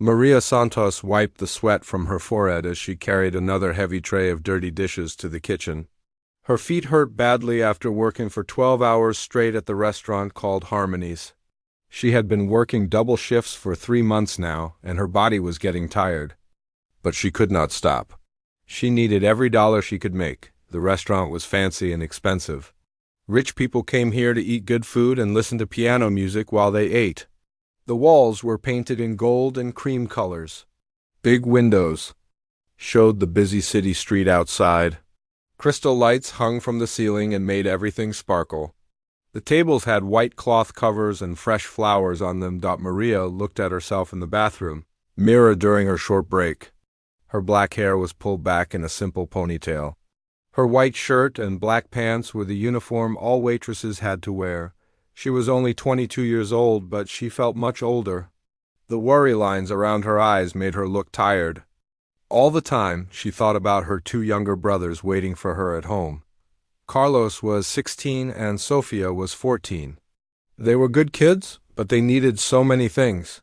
Maria Santos wiped the sweat from her forehead as she carried another heavy tray of dirty dishes to the kitchen. Her feet hurt badly after working for 12 hours straight at the restaurant called Harmony's. She had been working double shifts for 3 months now, and her body was getting tired. But she could not stop. She needed every dollar she could make. The restaurant was fancy and expensive. Rich people came here to eat good food and listen to piano music while they ate. The walls were painted in gold and cream colors. Big windows showed the busy city street outside. Crystal lights hung from the ceiling and made everything sparkle. The tables had white cloth covers and fresh flowers on them. Maria looked at herself in the bathroom mirror during her short break. Her black hair was pulled back in a simple ponytail. Her white shirt and black pants were the uniform all waitresses had to wear. She was only 22 years old, but she felt much older. The worry lines around her eyes made her look tired. All the time, she thought about her 2 younger brothers waiting for her at home. Carlos was 16 and Sofia was 14. They were good kids, but they needed so many things: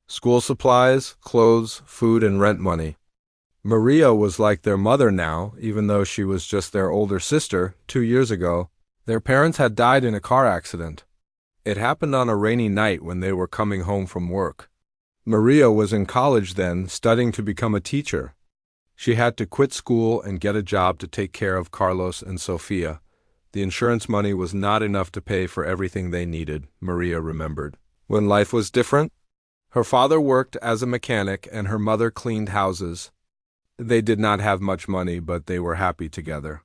school supplies, clothes, food, and rent money. Maria was like their mother now, even though she was just their older sister. 2 years ago, their parents had died in a car accident. It happened on a rainy night when they were coming home from work. Maria was in college then, studying to become a teacher. She had to quit school and get a job to take care of Carlos and Sofia. The insurance money was not enough to pay for everything they needed, Maria remembered. When life was different, her father worked as a mechanic and her mother cleaned houses. They did not have much money, but they were happy together.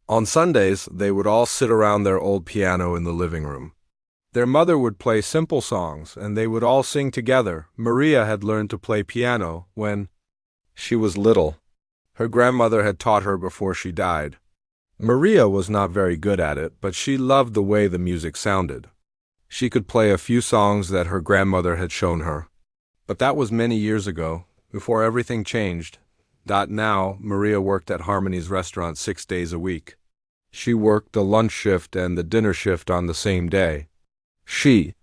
On Sundays, they would all sit around their old piano in the living room. Their mother would play simple songs, and they would all sing together. Maria had learned to play piano when she was little. Her grandmother had taught her before she died. Maria was not very good at it, but she loved the way the music sounded. She could play a few songs that her grandmother had shown her. But that was many years ago, before everything changed. Now, Maria worked at Harmony's restaurant 6 days a week. She worked the lunch shift and the dinner shift on the same day. She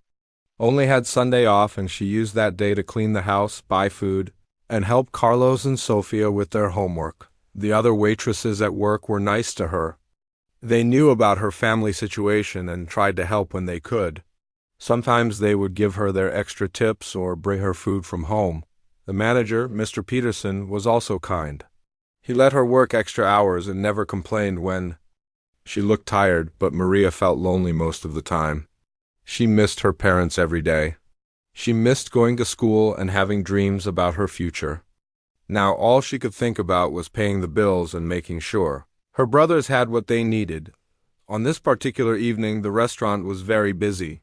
only had Sunday off, and she used that day to clean the house, buy food, and help Carlos and Sofia with their homework. The other waitresses at work were nice to her. They knew about her family situation and tried to help when they could. Sometimes they would give her their extra tips or bring her food from home. The manager, Mr. Peterson, was also kind. He let her work extra hours and never complained when she looked tired, but Maria felt lonely most of the time. She missed her parents every day. She missed going to school and having dreams about her future. Now all she could think about was paying the bills and making sure her brothers had what they needed. On this particular evening, the restaurant was very busy.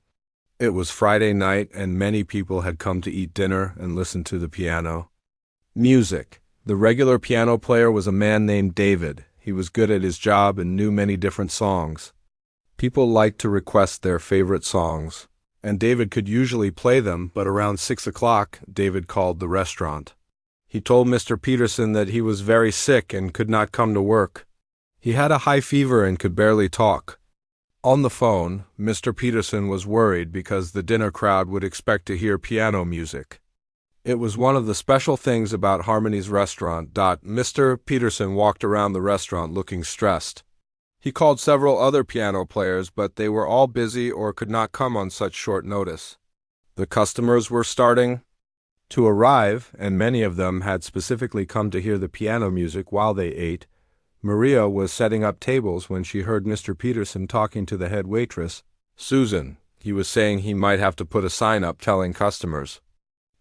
It was Friday night, and many people had come to eat dinner and listen to the piano. Music. The regular piano player was a man named David. He was good at his job and knew many different songs. People liked to request their favorite songs, and David could usually play them, but around 6 o'clock, David called the restaurant. He told Mr. Peterson that he was very sick and could not come to work. He had a high fever and could barely talk. On the phone, Mr. Peterson was worried because the dinner crowd would expect to hear piano music. It was one of the special things about Harmony's restaurant. Mr. Peterson walked around the restaurant looking stressed. He called several other piano players, but they were all busy or could not come on such short notice. The customers were starting to arrive, and many of them had specifically come to hear the piano music while they ate. Maria was setting up tables when she heard Mr. Peterson talking to the head waitress, Susan. He was saying he might have to put a sign up telling customers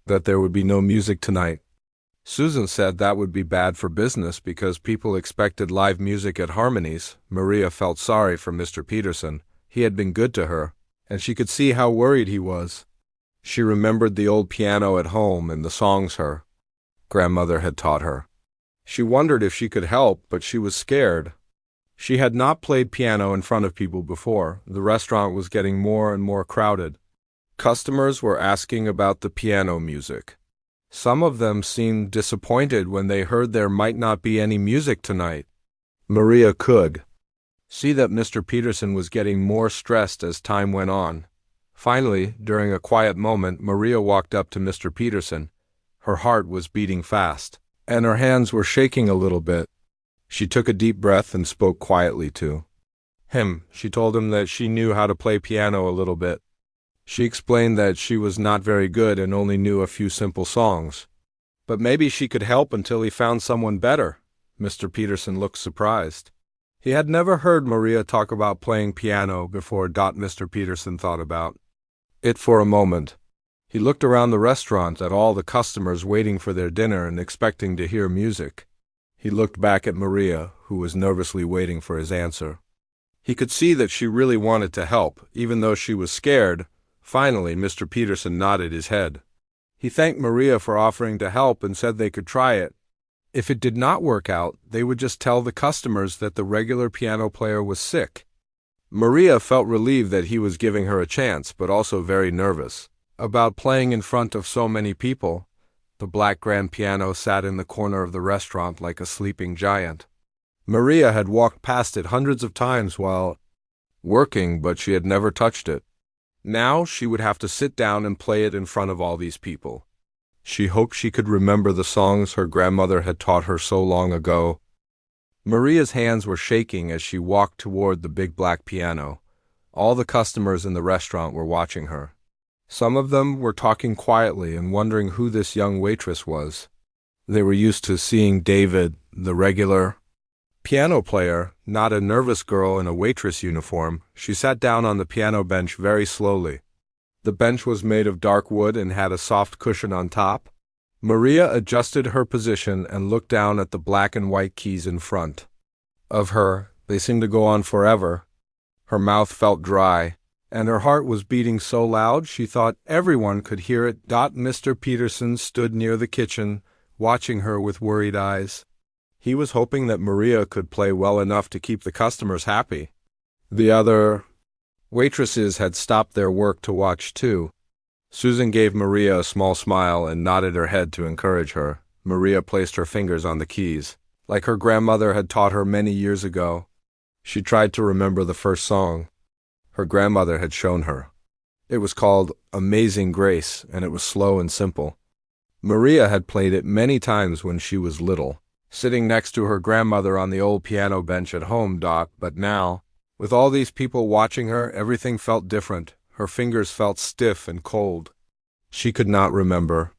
that there would be no music tonight. Susan said that would be bad for business because people expected live music at Harmony's. Maria felt sorry for Mr. Peterson. He had been good to her, and she could see how worried he was. She remembered the old piano at home and the songs her grandmother had taught her. She wondered if she could help, but she was scared. She had not played piano in front of people before. The restaurant was getting more and more crowded. Customers were asking about the piano music. Some of them seemed disappointed when they heard there might not be any music tonight. Maria could see that Mr. Peterson was getting more stressed as time went on. Finally, during a quiet moment, Maria walked up to Mr. Peterson. Her heart was beating fast, and her hands were shaking a little bit. She took a deep breath and spoke quietly to him. She told him that she knew how to play piano a little bit. She explained that she was not very good and only knew a few simple songs. But maybe she could help until he found someone better. Mr. Peterson looked surprised. He had never heard Maria talk about playing piano before. Mr. Peterson thought about it for a moment. He looked around the restaurant at all the customers waiting for their dinner and expecting to hear music. He looked back at Maria, who was nervously waiting for his answer. He could see that she really wanted to help, even though she was scared. Finally, Mr. Peterson nodded his head. He thanked Maria for offering to help and said they could try it. If it did not work out, they would just tell the customers that the regular piano player was sick. Maria felt relieved that he was giving her a chance, but also very nervous about playing in front of so many people. The black grand piano sat in the corner of the restaurant like a sleeping giant. Maria had walked past it hundreds of times while working, but she had never touched it. Now she would have to sit down and play it in front of all these people. She hoped she could remember the songs her grandmother had taught her so long ago. Maria's hands were shaking as she walked toward the big black piano. All the customers in the restaurant were watching her. Some of them were talking quietly and wondering who this young waitress was. They were used to seeing David, the regular piano player, not a nervous girl in a waitress uniform. She sat down on the piano bench very slowly. The bench was made of dark wood and had a soft cushion on top. Maria adjusted her position and looked down at the black and white keys in front of her. They seemed to go on forever. Her mouth felt dry, and her heart was beating so loud she thought everyone could hear it. Mr. Peterson stood near the kitchen, watching her with worried eyes. He was hoping that Maria could play well enough to keep the customers happy. The other waitresses had stopped their work to watch too. Susan gave Maria a small smile and nodded her head to encourage her. Maria placed her fingers on the keys, like her grandmother had taught her many years ago. She tried to remember the first song her grandmother had shown her. It was called Amazing Grace, and it was slow and simple. Maria had played it many times when she was little, sitting next to her grandmother on the old piano bench at home. But now, with all these people watching her, everything felt different. Her fingers felt stiff and cold. She could not remember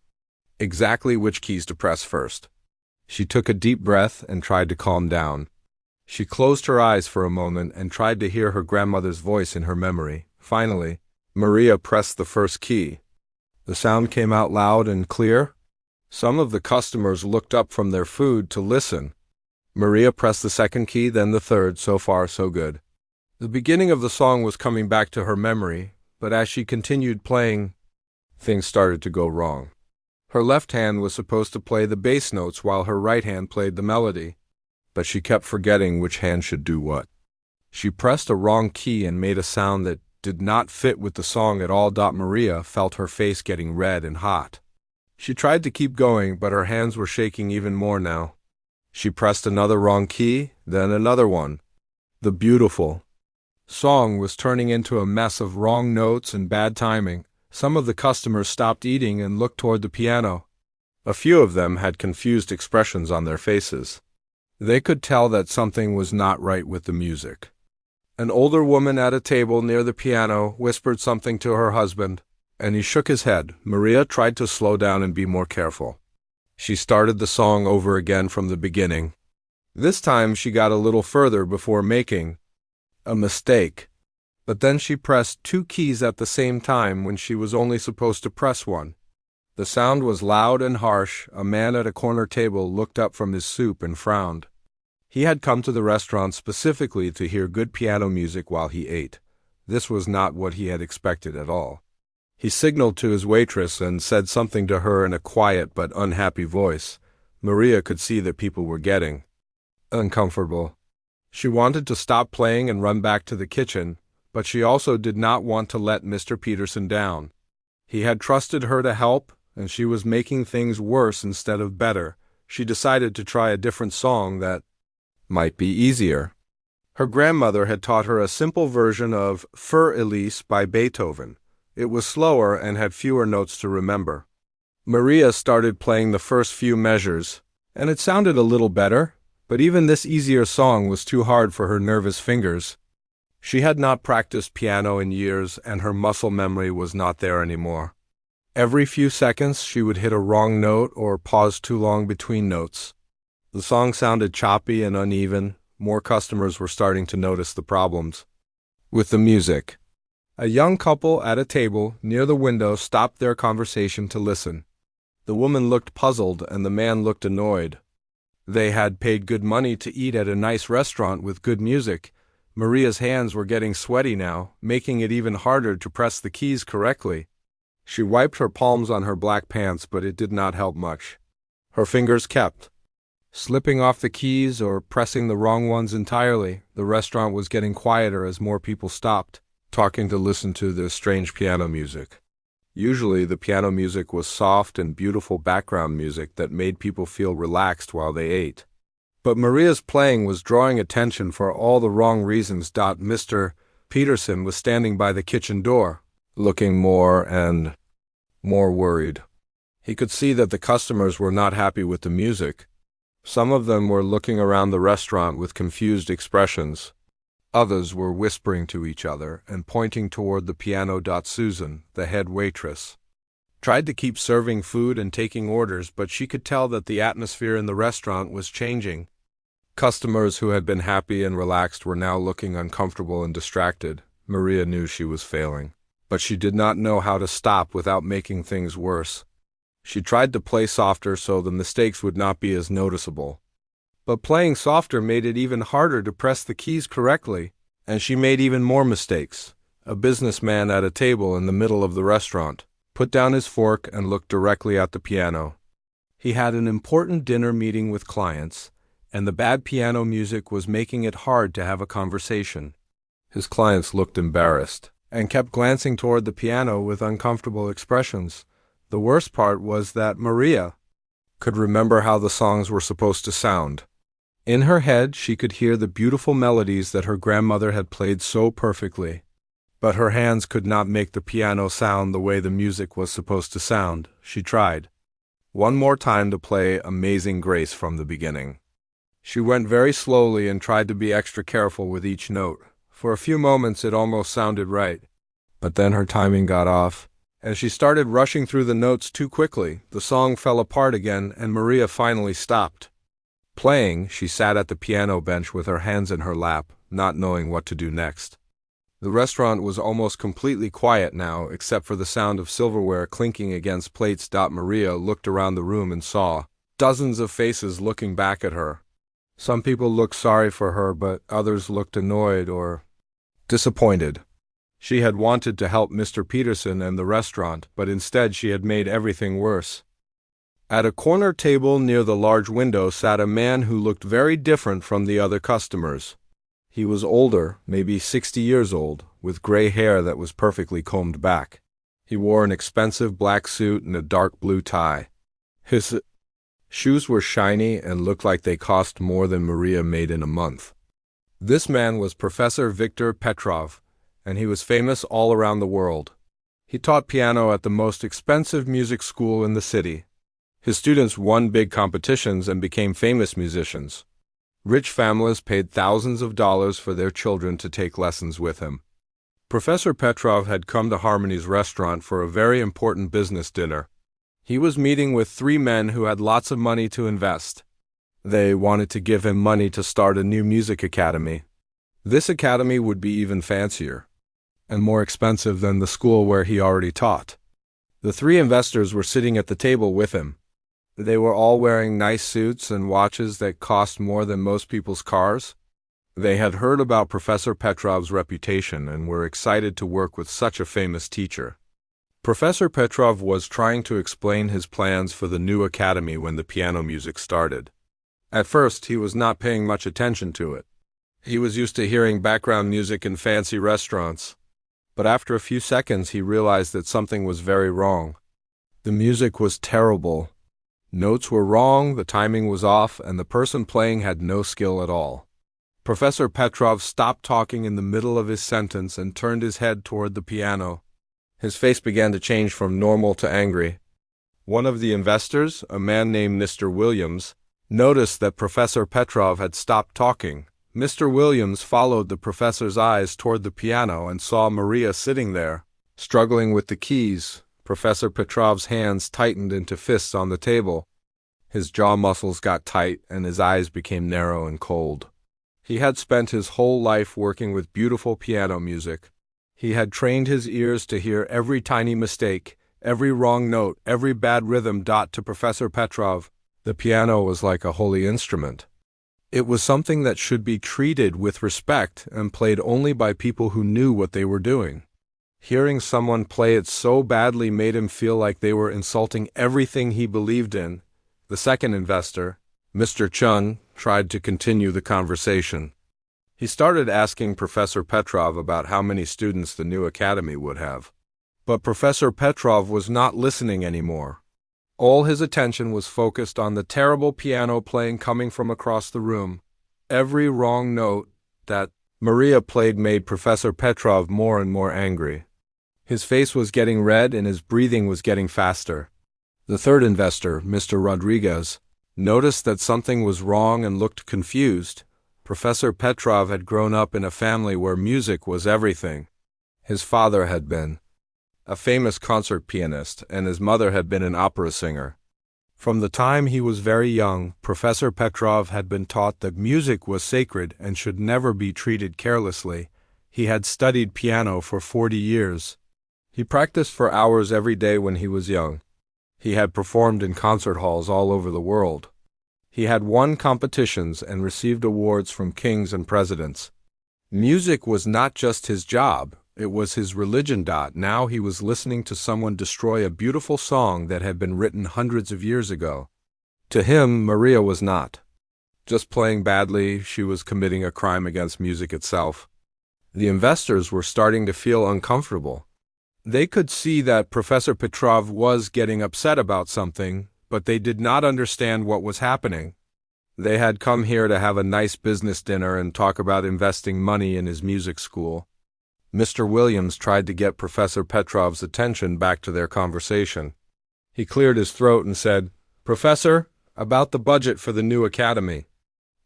exactly which keys to press first. She took a deep breath and tried to calm down. She closed her eyes for a moment and tried to hear her grandmother's voice in her memory. Finally, Maria pressed the first key. The sound came out loud and clear. Some of the customers looked up from their food to listen. Maria pressed the second key, then the third. So far, so good. The beginning of the song was coming back to her memory, but as she continued playing, things started to go wrong. Her left hand was supposed to play the bass notes while her right hand played the melody, but she kept forgetting which hand should do what. She pressed a wrong key and made a sound that did not fit with the song at all. Maria felt her face getting red and hot. She tried to keep going, but her hands were shaking even more now. She pressed another wrong key, then another one. The beautiful song was turning into a mess of wrong notes and bad timing. Some of the customers stopped eating and looked toward the piano. A few of them had confused expressions on their faces. They could tell that something was not right with the music. An older woman at a table near the piano whispered something to her husband, and he shook his head. Maria tried to slow down and be more careful. She started the song over again from the beginning. This time she got a little further before making a mistake. But then she pressed two keys at the same time when she was only supposed to press one. The sound was loud and harsh. A man at a corner table looked up from his soup and frowned. He had come to the restaurant specifically to hear good piano music while he ate. This was not what he had expected at all. He signaled to his waitress and said something to her in a quiet but unhappy voice. Maria could see that people were getting uncomfortable. She wanted to stop playing and run back to the kitchen, but she also did not want to let Mr. Peterson down. He had trusted her to help, and she was making things worse instead of better. She decided to try a different song that might be easier. Her grandmother had taught her a simple version of Für Elise by Beethoven. It was slower and had fewer notes to remember. Maria started playing the first few measures, and it sounded a little better, but even this easier song was too hard for her nervous fingers. She had not practiced piano in years, and her muscle memory was not there anymore. Every few seconds she would hit a wrong note or pause too long between notes. The song sounded choppy and uneven. More customers were starting to notice the problems with the music. A young couple at a table near the window stopped their conversation to listen. The woman looked puzzled and the man looked annoyed. They had paid good money to eat at a nice restaurant with good music. Maria's hands were getting sweaty now, making it even harder to press the keys correctly. She wiped her palms on her black pants, but it did not help much. Her fingers kept slipping off the keys or pressing the wrong ones entirely. The restaurant was getting quieter as more people stopped talking to listen to the strange piano music. Usually the piano music was soft and beautiful background music that made people feel relaxed while they ate. But Maria's playing was drawing attention for all the wrong reasons. Mr. Peterson was standing by the kitchen door, looking more and more worried. He could see that the customers were not happy with the music. Some of them were looking around the restaurant with confused expressions. Others were whispering to each other and pointing toward the piano. Susan, the head waitress, tried to keep serving food and taking orders, but she could tell that the atmosphere in the restaurant was changing. Customers who had been happy and relaxed were now looking uncomfortable and distracted. Maria knew she was failing, but she did not know how to stop without making things worse. She tried to play softer so the mistakes would not be as noticeable. But playing softer made it even harder to press the keys correctly, and she made even more mistakes. A businessman at a table in the middle of the restaurant put down his fork and looked directly at the piano. He had an important dinner meeting with clients, and the bad piano music was making it hard to have a conversation. His clients looked embarrassed and kept glancing toward the piano with uncomfortable expressions. The worst part was that Maria could remember how the songs were supposed to sound. In her head, she could hear the beautiful melodies that her grandmother had played so perfectly. But her hands could not make the piano sound the way the music was supposed to sound. She tried one more time to play Amazing Grace from the beginning. She went very slowly and tried to be extra careful with each note. For a few moments it almost sounded right. But then her timing got off, and she started rushing through the notes too quickly. The song fell apart again, and Maria finally stopped playing. She sat at the piano bench with her hands in her lap, not knowing what to do next. The restaurant was almost completely quiet now, except for the sound of silverware clinking against plates. Maria looked around the room and saw dozens of faces looking back at her. Some people looked sorry for her, but others looked annoyed or disappointed. She had wanted to help Mr. Peterson and the restaurant, but instead she had made everything worse. At a corner table near the large window sat a man who looked very different from the other customers. He was older, maybe 60 years old, with gray hair that was perfectly combed back. He wore an expensive black suit and a dark blue tie. His shoes were shiny and looked like they cost more than Maria made in a month. This man was Professor Viktor Petrov, and he was famous all around the world. He taught piano at the most expensive music school in the city. His students won big competitions and became famous musicians. Rich families paid thousands of dollars for their children to take lessons with him. Professor Petrov had come to Harmony's restaurant for a very important business dinner. He was meeting with 3 men who had lots of money to invest. They wanted to give him money to start a new music academy. This academy would be even fancier and more expensive than the school where he already taught. The 3 investors were sitting at the table with him. They were all wearing nice suits and watches that cost more than most people's cars. They had heard about Professor Petrov's reputation and were excited to work with such a famous teacher. Professor Petrov was trying to explain his plans for the new academy when the piano music started. At first, he was not paying much attention to it. He was used to hearing background music in fancy restaurants. But after a few seconds, he realized that something was very wrong. The music was terrible. Notes were wrong, the timing was off, and the person playing had no skill at all. Professor Petrov stopped talking in the middle of his sentence and turned his head toward the piano. His face began to change from normal to angry. One of the investors, a man named Mr. Williams, noticed that Professor Petrov had stopped talking. Mr. Williams followed the professor's eyes toward the piano and saw Maria sitting there, struggling with the keys. Professor Petrov's hands tightened into fists on the table. His jaw muscles got tight and his eyes became narrow and cold. He had spent his whole life working with beautiful piano music. He had trained his ears to hear every tiny mistake, every wrong note, every bad rhythm. To Professor Petrov, the piano was like a holy instrument. It was something that should be treated with respect and played only by people who knew what they were doing. Hearing someone play it so badly made him feel like they were insulting everything he believed in. The second investor, Mr. Chun, tried to continue the conversation. He started asking Professor Petrov about how many students the new academy would have. But Professor Petrov was not listening anymore. All his attention was focused on the terrible piano playing coming from across the room. Every wrong note that Maria played made Professor Petrov more and more angry. His face was getting red and his breathing was getting faster. The third investor, Mr. Rodriguez, noticed that something was wrong and looked confused. Professor Petrov had grown up in a family where music was everything. His father had been a famous concert pianist, and his mother had been an opera singer. From the time he was very young, Professor Petrov had been taught that music was sacred and should never be treated carelessly. He had studied piano for 40 years. He practiced for hours every day when he was young. He had performed in concert halls all over the world. He had won competitions and received awards from kings and presidents. Music was not just his job, it was his religion. Now he was listening to someone destroy a beautiful song that had been written hundreds of years ago. To him, Maria was not just playing badly, she was committing a crime against music itself. The investors were starting to feel uncomfortable. They could see that Professor Petrov was getting upset about something, but they did not understand what was happening. They had come here to have a nice business dinner and talk about investing money in his music school. Mr. Williams tried to get Professor Petrov's attention back to their conversation. He cleared his throat and said, "Professor, about the budget for the new academy."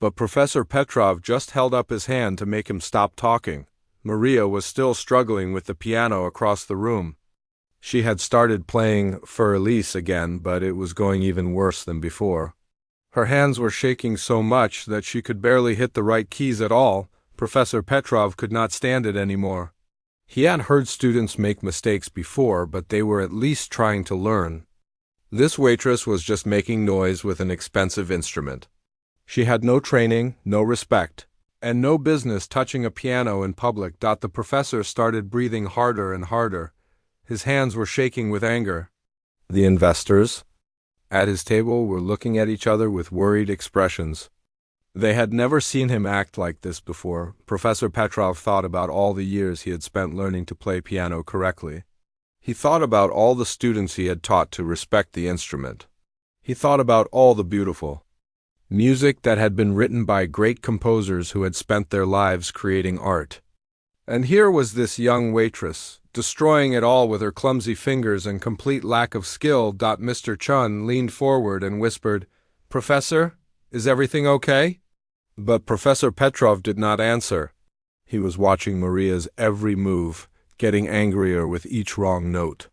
But Professor Petrov just held up his hand to make him stop talking. Maria was still struggling with the piano across the room. She had started playing Für Elise again, but it was going even worse than before. Her hands were shaking so much that she could barely hit the right keys at all. Professor Petrov could not stand it anymore. He had heard students make mistakes before, but they were at least trying to learn. This waitress was just making noise with an expensive instrument. She had no training, no respect, and no business touching a piano in public. The professor started breathing harder and harder. His hands were shaking with anger. The investors at his table were looking at each other with worried expressions. They had never seen him act like this before. Professor Petrov thought about all the years he had spent learning to play piano correctly. He thought about all the students he had taught to respect the instrument. He thought about all the beautiful music that had been written by great composers who had spent their lives creating art. And here was this young waitress, destroying it all with her clumsy fingers and complete lack of skill. Mr. Chun leaned forward and whispered, "Professor, is everything okay?" But Professor Petrov did not answer. He was watching Maria's every move, getting angrier with each wrong note.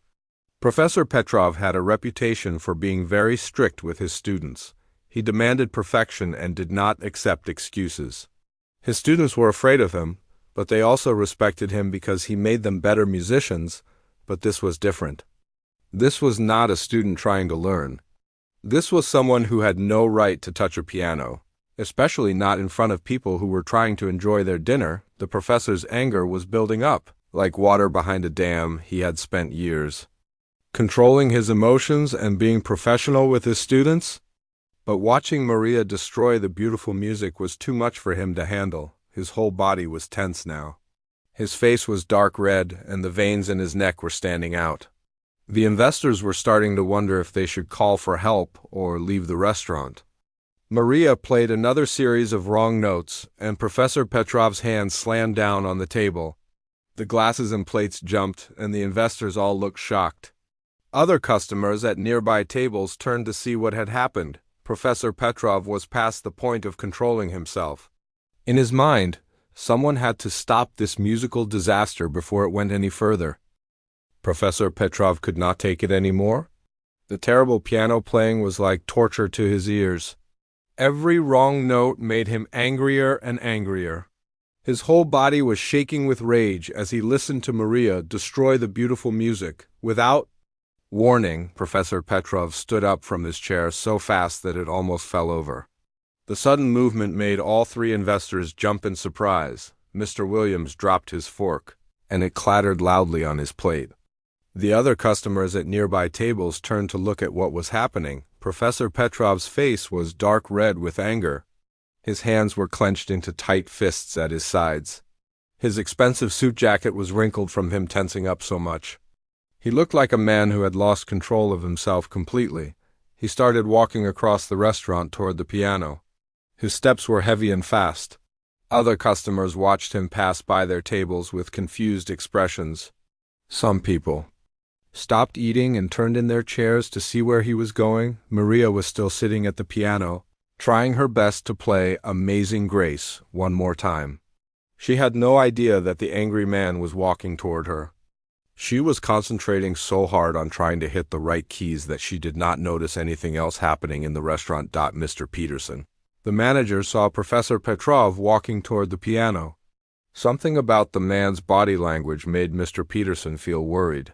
Professor Petrov had a reputation for being very strict with his students. He demanded perfection and did not accept excuses. His students were afraid of him, but they also respected him because he made them better musicians. But this was different. This was not a student trying to learn. This was someone who had no right to touch a piano, especially not in front of people who were trying to enjoy their dinner. The professor's anger was building up. Like water behind a dam, he had spent years controlling his emotions and being professional with his students. But watching Maria destroy the beautiful music was too much for him to handle. His whole body was tense now. His face was dark red, and the veins in his neck were standing out. The investors were starting to wonder if they should call for help or leave the restaurant. Maria played another series of wrong notes, and Professor Petrov's hand slammed down on the table. The glasses and plates jumped, and the investors all looked shocked. Other customers at nearby tables turned to see what had happened. Professor Petrov was past the point of controlling himself. In his mind, someone had to stop this musical disaster before it went any further. Professor Petrov could not take it anymore. The terrible piano playing was like torture to his ears. Every wrong note made him angrier and angrier. His whole body was shaking with rage as he listened to Maria destroy the beautiful music. Without warning, Professor Petrov stood up from his chair so fast that it almost fell over. The sudden movement made all three investors jump in surprise. Mr. Williams dropped his fork, and it clattered loudly on his plate. The other customers at nearby tables turned to look at what was happening. Professor Petrov's face was dark red with anger. His hands were clenched into tight fists at his sides. His expensive suit jacket was wrinkled from him tensing up so much. He looked like a man who had lost control of himself completely. He started walking across the restaurant toward the piano. His steps were heavy and fast. Other customers watched him pass by their tables with confused expressions. Some people stopped eating and turned in their chairs to see where he was going. Maria was still sitting at the piano, trying her best to play Amazing Grace one more time. She had no idea that the angry man was walking toward her. She was concentrating so hard on trying to hit the right keys that she did not notice anything else happening in the restaurant. Mr. Peterson, the manager, saw Professor Petrov walking toward the piano. Something about the man's body language made Mr. Peterson feel worried.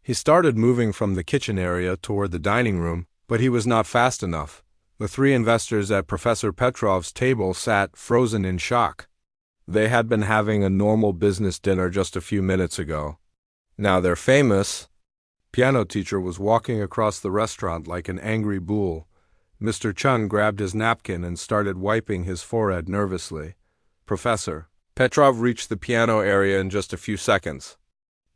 He started moving from the kitchen area toward the dining room, but he was not fast enough. The three investors at Professor Petrov's table sat frozen in shock. They had been having a normal business dinner just a few minutes ago. Now their famous piano teacher was walking across the restaurant like an angry bull. Mr. Chun grabbed his napkin and started wiping his forehead nervously. Professor Petrov reached the piano area in just a few seconds.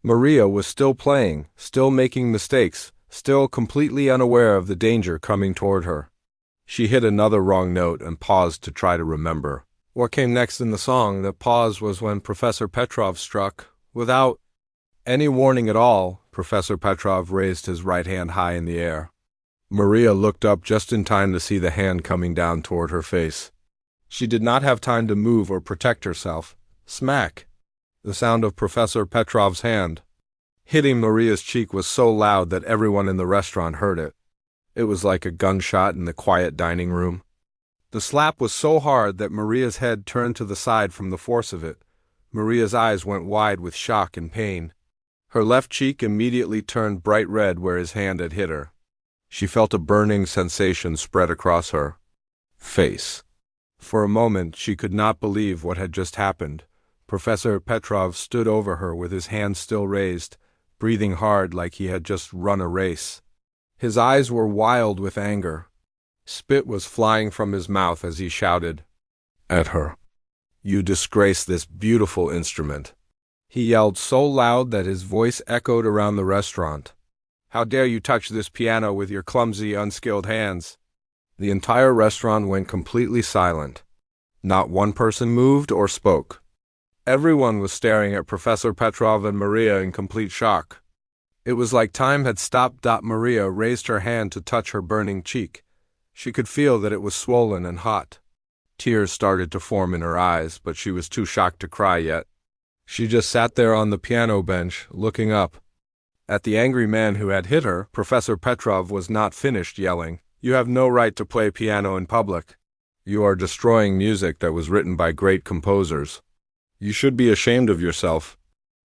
Maria was still playing, still making mistakes, still completely unaware of the danger coming toward her. She hit another wrong note and paused to try to remember. What came next in the song? The pause was when Professor Petrov struck. Without any warning at all, Professor Petrov raised his right hand high in the air. Maria looked up just in time to see the hand coming down toward her face. She did not have time to move or protect herself. Smack! The sound of Professor Petrov's hand hitting Maria's cheek was so loud that everyone in the restaurant heard it. It was like a gunshot in the quiet dining room. The slap was so hard that Maria's head turned to the side from the force of it. Maria's eyes went wide with shock and pain. Her left cheek immediately turned bright red where his hand had hit her. She felt a burning sensation spread across her face. For a moment, she could not believe what had just happened. Professor Petrov stood over her with his hand still raised, breathing hard like he had just run a race. His eyes were wild with anger. Spit was flying from his mouth as he shouted at her. "You disgrace this beautiful instrument." He yelled so loud that his voice echoed around the restaurant. "How dare you touch this piano with your clumsy, unskilled hands?" The entire restaurant went completely silent. Not one person moved or spoke. Everyone was staring at Professor Petrov and Maria in complete shock. It was like time had stopped. Maria raised her hand to touch her burning cheek. She could feel that it was swollen and hot. Tears started to form in her eyes, but she was too shocked to cry yet. She just sat there on the piano bench, looking up at the angry man who had hit her. Professor Petrov was not finished yelling. "You have no right to play piano in public. You are destroying music that was written by great composers. You should be ashamed of yourself."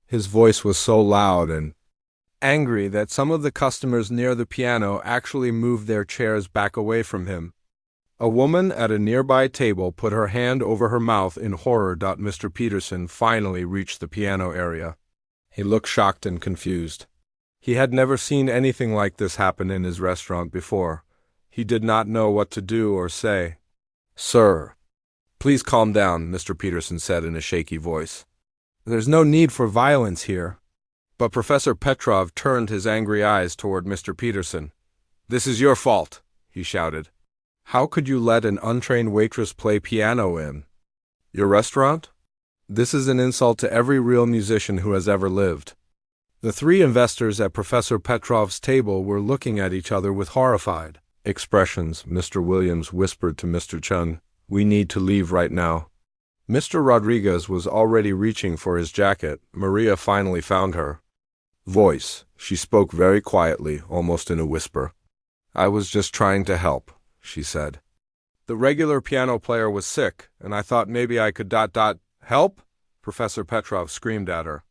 His voice was so loud and angry that some of the customers near the piano actually moved their chairs back away from him. A woman at a nearby table put her hand over her mouth in horror. Mr. Peterson finally reached the piano area. He looked shocked and confused. He had never seen anything like this happen in his restaurant before. He did not know what to do or say. "Sir, please calm down," Mr. Peterson said in a shaky voice. "There's no need for violence here." But Professor Petrov turned his angry eyes toward Mr. Peterson. "This is your fault," he shouted. "How could you let an untrained waitress play piano in your restaurant? This is an insult to every real musician who has ever lived." The three investors at Professor Petrov's table were looking at each other with horrified expressions. Mr. Williams whispered to Mr. Chun, "We need to leave right now." Mr. Rodriguez was already reaching for his jacket. Maria finally found her voice. She spoke very quietly, almost in a whisper. "I was just trying to help," she said. "The regular piano player was sick, and I thought maybe I could help?" Professor Petrov screamed at her.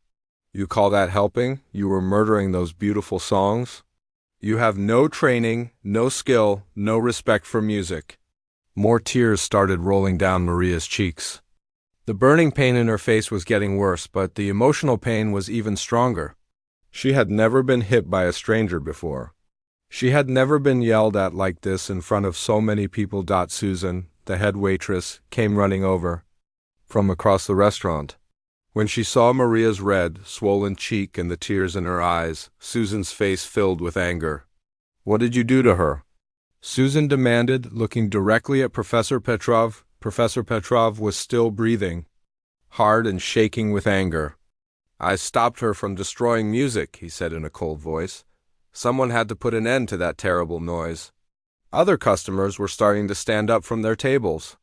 "You call that helping? You were murdering those beautiful songs? You have no training, no skill, no respect for music." More tears started rolling down Maria's cheeks. The burning pain in her face was getting worse, but the emotional pain was even stronger. She had never been hit by a stranger before. She had never been yelled at like this in front of so many people. Susan, the head waitress, came running over from across the restaurant. When she saw Maria's red, swollen cheek and the tears in her eyes, Susan's face filled with anger. "What did you do to her?" Susan demanded, looking directly at Professor Petrov. Professor Petrov was still breathing hard and shaking with anger. "I stopped her from destroying music," he said in a cold voice. "Someone had to put an end to that terrible noise." Other customers were starting to stand up from their tables.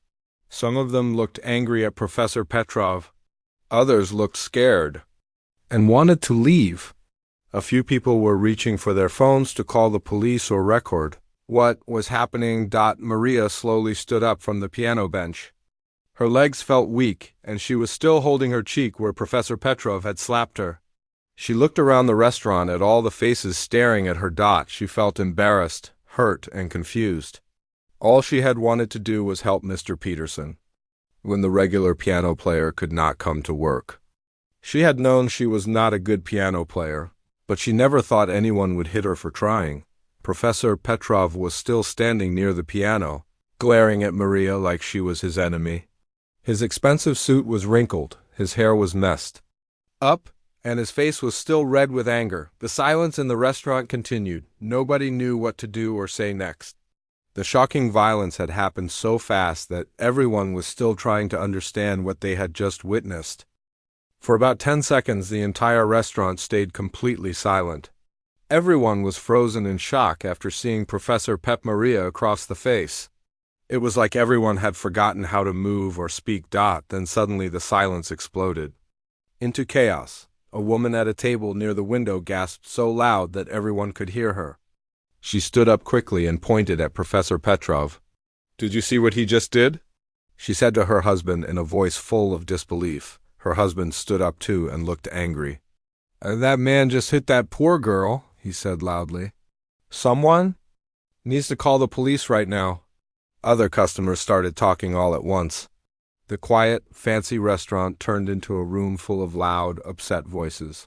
Some of them looked angry at Professor Petrov. Others looked scared and wanted to leave. A few people were reaching for their phones to call the police or record what was happening. Maria slowly stood up from the piano bench. Her legs felt weak, and she was still holding her cheek where Professor Petrov had slapped her. She looked around the restaurant at all the faces staring at her. She felt embarrassed, hurt, and confused. All she had wanted to do was help Mr. Peterson when the regular piano player could not come to work. She had known she was not a good piano player, but she never thought anyone would hit her for trying. Professor Petrov was still standing near the piano, glaring at Maria like she was his enemy. His expensive suit was wrinkled, his hair was messed up, and his face was still red with anger. The silence in the restaurant continued. Nobody knew what to do or say next. The shocking violence had happened so fast that everyone was still trying to understand what they had just witnessed. For about 10 seconds, the entire restaurant stayed completely silent. Everyone was frozen in shock after seeing Professor Pep Maria across the face. It was like everyone had forgotten how to move or speak. Then suddenly the silence exploded into chaos. A woman at a table near the window gasped so loud that everyone could hear her. She stood up quickly and pointed at Professor Petrov. "Did you see what he just did?" she said to her husband in a voice full of disbelief. Her husband stood up too and looked angry. "That man just hit that poor girl," he said loudly. "Someone needs to call the police right now." Other customers started talking all at once. The quiet, fancy restaurant turned into a room full of loud, upset voices.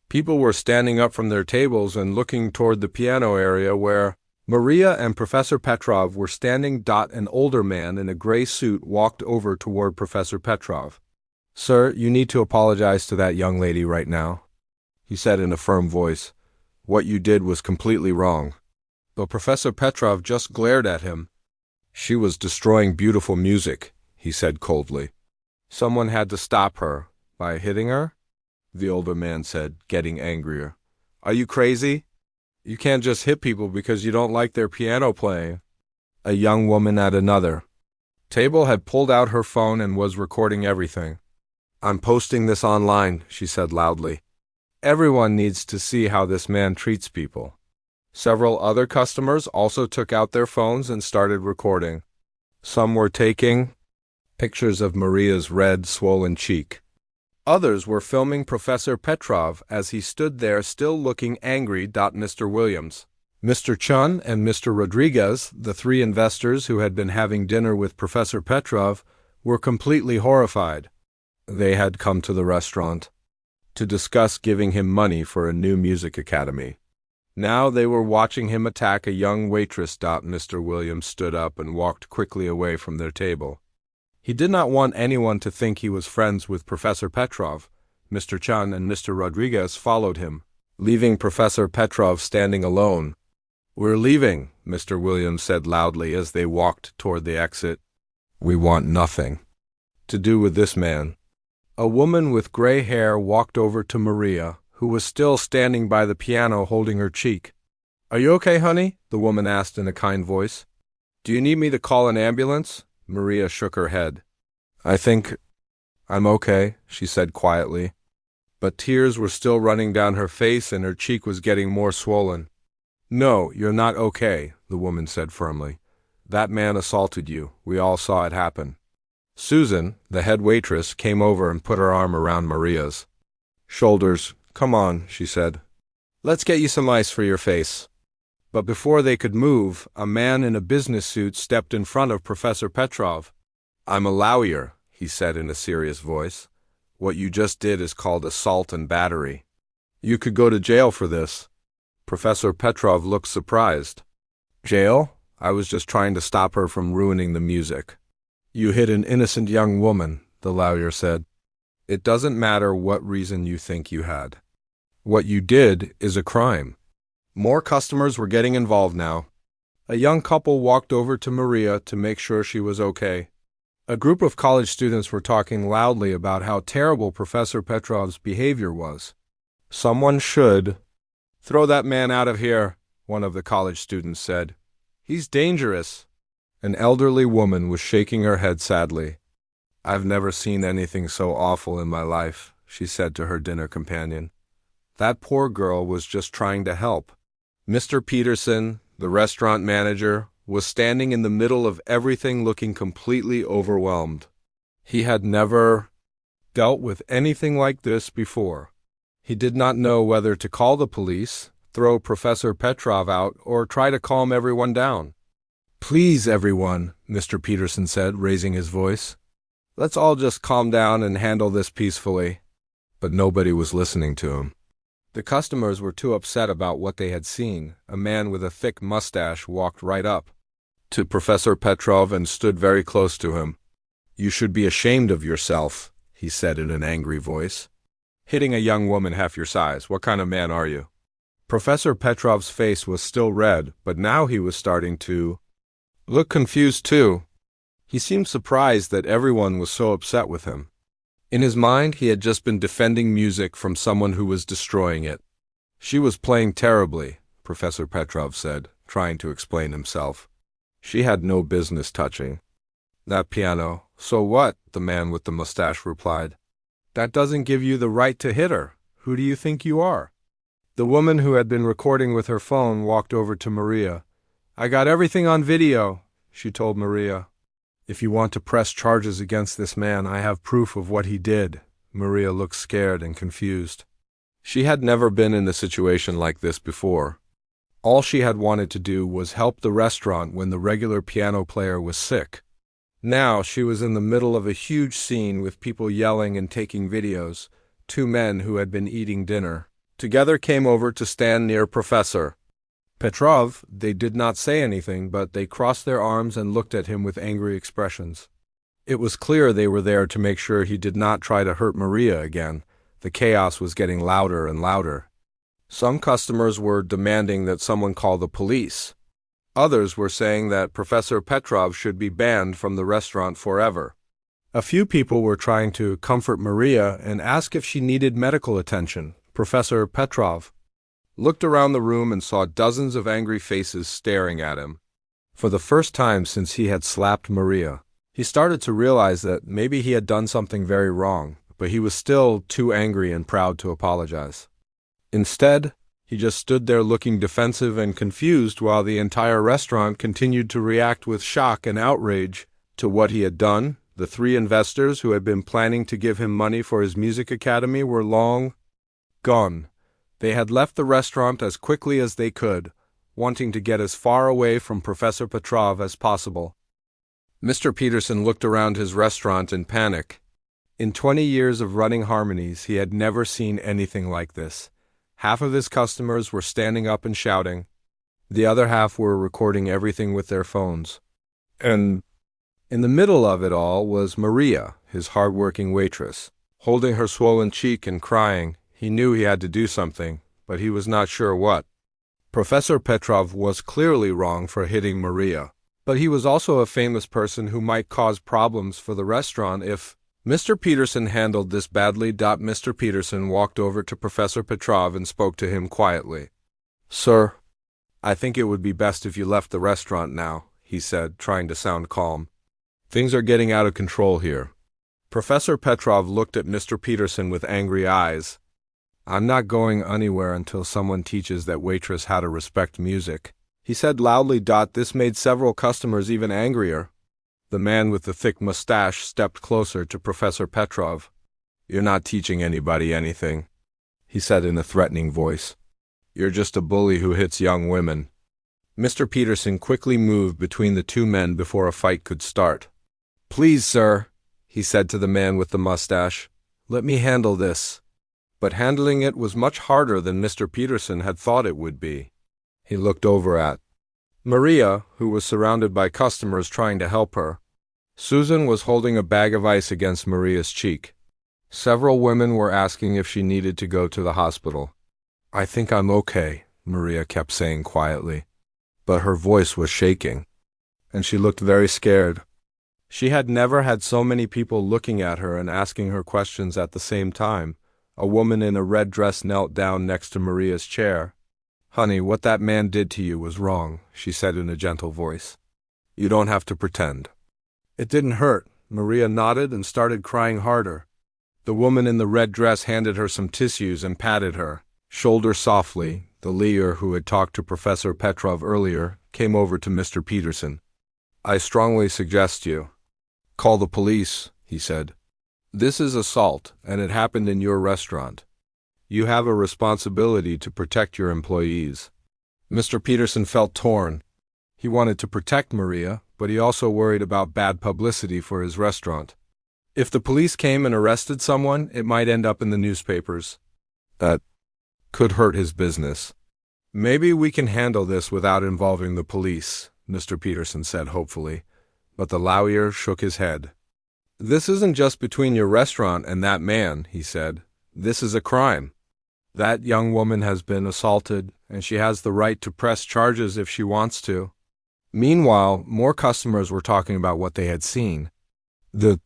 People were standing up from their tables and looking toward the piano area where Maria and Professor Petrov were standing. An older man in a gray suit walked over toward Professor Petrov. "Sir, you need to apologize to that young lady right now," he said in a firm voice. "What you did was completely wrong." But Professor Petrov just glared at him. "She was destroying beautiful music," he said coldly. "Someone had to stop her." "By hitting her?" the older man said, getting angrier. "Are you crazy? You can't just hit people because you don't like their piano playing." A young woman at another table had pulled out her phone and was recording everything. "I'm posting this online," she said loudly. "Everyone needs to see how this man treats people." Several other customers also took out their phones and started recording. Some were taking pictures of Maria's red, swollen cheek. Others were filming Professor Petrov as he stood there still looking angry. Mr. Williams, Mr. Chun, and Mr. Rodriguez, the three investors who had been having dinner with Professor Petrov, were completely horrified. They had come to the restaurant to discuss giving him money for a new music academy. Now they were watching him attack a young waitress. Mr. Williams stood up and walked quickly away from their table. He did not want anyone to think he was friends with Professor Petrov. Mr. Chun and Mr. Rodriguez followed him, leaving Professor Petrov standing alone. "We're leaving," Mr. Williams said loudly as they walked toward the exit. "We want nothing to do with this man." A woman with gray hair walked over to Maria, who was still standing by the piano holding her cheek. "Are you okay, honey?" the woman asked in a kind voice. "Do you need me to call an ambulance?" Maria shook her head. "I think I'm okay," she said quietly. But tears were still running down her face and her cheek was getting more swollen. "No, you're not okay," the woman said firmly. "That man assaulted you. We all saw it happen." Susan, the head waitress, came over and put her arm around Maria's shoulders. "Come on," she said. "Let's get you some ice for your face." But before they could move, a man in a business suit stepped in front of Professor Petrov. "I'm a lawyer," he said in a serious voice. "What you just did is called assault and battery. You could go to jail for this." Professor Petrov looked surprised. "Jail? I was just trying to stop her from ruining the music." "You hit an innocent young woman," the lawyer said. "It doesn't matter what reason you think you had. What you did is a crime." More customers were getting involved now. A young couple walked over to Maria to make sure she was okay. A group of college students were talking loudly about how terrible Professor Petrov's behavior was. "Someone should throw that man out of here," one of the college students said. "He's dangerous." An elderly woman was shaking her head sadly. "I've never seen anything so awful in my life," she said to her dinner companion. "That poor girl was just trying to help." Mr. Peterson, the restaurant manager, was standing in the middle of everything looking completely overwhelmed. He had never dealt with anything like this before. He did not know whether to call the police, throw Professor Petrov out, or try to calm everyone down. "Please, everyone," Mr. Peterson said, raising his voice. "Let's all just calm down and handle this peacefully." But nobody was listening to him. The customers were too upset about what they had seen. A man with a thick mustache walked right up to Professor Petrov and stood very close to him. "You should be ashamed of yourself," he said in an angry voice. "Hitting a young woman half your size. What kind of man are you?" Professor Petrov's face was still red, but now he was starting to look confused too. He seemed surprised that everyone was so upset with him. In his mind, he had just been defending music from someone who was destroying it. "She was playing terribly," Professor Petrov said, trying to explain himself. "She had no business touching that piano." "So what?" the man with the mustache replied. "That doesn't give you the right to hit her. Who do you think you are?" The woman who had been recording with her phone walked over to Maria. "I got everything on video," she told Maria. "If you want to press charges against this man, I have proof of what he did." Maria looked scared and confused. She had never been in a situation like this before. All she had wanted to do was help the restaurant when the regular piano player was sick. Now she was in the middle of a huge scene with people yelling and taking videos. Two men who had been eating dinner together came over to stand near Professor Petrov. They did not say anything, but they crossed their arms and looked at him with angry expressions. It was clear they were there to make sure he did not try to hurt Maria again. The chaos was getting louder and louder. Some customers were demanding that someone call the police. Others were saying that Professor Petrov should be banned from the restaurant forever. A few people were trying to comfort Maria and ask if she needed medical attention. Professor Petrov looked around the room and saw dozens of angry faces staring at him. For the first time since he had slapped Maria, he started to realize that maybe he had done something very wrong, but he was still too angry and proud to apologize. Instead, he just stood there looking defensive and confused while the entire restaurant continued to react with shock and outrage to what he had done. The three investors who had been planning to give him money for his music academy were long gone. They had left the restaurant as quickly as they could, wanting to get as far away from Professor Petrov as possible. Mr. Peterson looked around his restaurant in panic. In 20 years of running Harmonies, he had never seen anything like this. Half of his customers were standing up and shouting. The other half were recording everything with their phones. And in the middle of it all was Maria, his hard-working waitress, holding her swollen cheek and crying. He knew he had to do something, but he was not sure what. Professor Petrov was clearly wrong for hitting Maria, but he was also a famous person who might cause problems for the restaurant if Mr. Peterson handled this badly. Mr. Peterson walked over to Professor Petrov and spoke to him quietly. Sir, I think it would be best if you left the restaurant now, he said, trying to sound calm. Things are getting out of control here. Professor Petrov looked at Mr. Peterson with angry eyes. I'm not going anywhere until someone teaches that waitress how to respect music, he said loudly. This made several customers even angrier. The man with the thick mustache stepped closer to Professor Petrov. You're not teaching anybody anything, he said in a threatening voice. You're just a bully who hits young women. Mr. Peterson quickly moved between the two men before a fight could start. Please, sir, he said to the man with the mustache, let me handle this. But handling it was much harder than Mr. Peterson had thought it would be. He looked over at Maria, who was surrounded by customers trying to help her. Susan was holding a bag of ice against Maria's cheek. Several women were asking if she needed to go to the hospital. I think I'm okay, Maria kept saying quietly. But her voice was shaking, and she looked very scared. She had never had so many people looking at her and asking her questions at the same time. A woman in a red dress knelt down next to Maria's chair. Honey, what that man did to you was wrong, she said in a gentle voice. You don't have to pretend. It didn't hurt. Maria nodded and started crying harder. The woman in the red dress handed her some tissues and patted her shoulder softly. The lawyer who had talked to Professor Petrov earlier came over to Mr. Peterson. I strongly suggest you call the police, he said. This is assault, and it happened in your restaurant. You have a responsibility to protect your employees. Mr. Peterson felt torn. He wanted to protect Maria, but he also worried about bad publicity for his restaurant. If the police came and arrested someone, it might end up in the newspapers. That could hurt his business. Maybe we can handle this without involving the police, Mr. Peterson said hopefully, but the lawyer shook his head. This isn't just between your restaurant and that man, he said. This is a crime. That young woman has been assaulted, and she has the right to press charges if she wants to. Meanwhile, more customers were talking about what they had seen. The